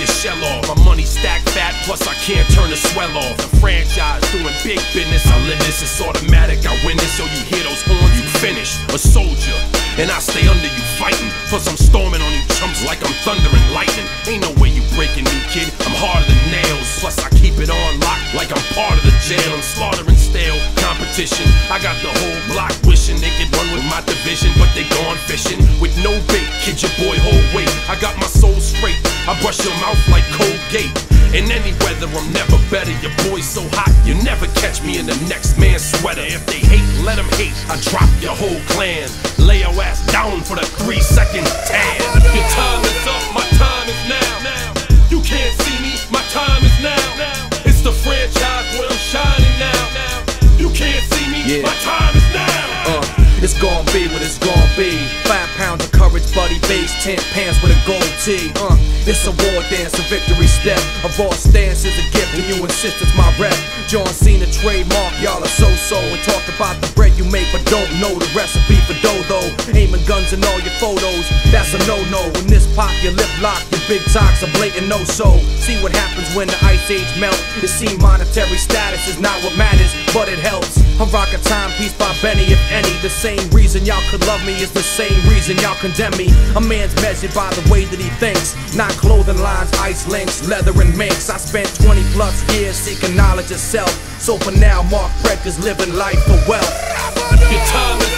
your shell off. My money stacked fat, plus I can't turn the swell off. The franchise doing big business, I live this, it's automatic, I win this. So you hear those horns, you finished. A soldier, and I stay under you fighting. Plus I'm storming on you chumps like I'm thunder and lightning. Ain't no way you breaking me, kid, I'm harder than nails. Plus I keep it on lock like I'm part of the jail. I'm slaughtering stale competition. I got the whole block wishing they could run with my division, but they gone fishing with no bait. Kid, your boy hold weight. I got my soul straight, I brush your mouth like Colgate. In any weather, I'm never better. Your boy's so hot, you never catch me in the next man's sweater. If they hate, let them hate. I drop your whole clan. Lay your ass down for the 3-second tan. Your time is up, my time is now. You can't see me, my time is now. It's the franchise where I'm shining now. You can't see me, my time is now. It's gon' be what it's gon' be. 5 pounds of courage, buddy, base, 10 pants with a gold tee. It's a war dance, a victory step. A raw stance is a gift, and you insist it's my rep. John Cena trademark, y'all are so-so. And talk about the bread you make, but don't know the recipe for dough. Aiming guns in all your photos, that's a no-no. When this pop, your lip lock, your big talks a blatant no-so. See what happens when the ice age melt. It seems monetary status is not what matters, but it helps. I'm rocking Timepiece by Benny, if any. The same reason y'all could love me is the same reason y'all condemn me. A man's measured by the way that he thinks, not clothing lines, ice links, leather and minks. I spent 20+ years seeking knowledge of self. So for now, Mark Fredk is living life for wealth. Your time is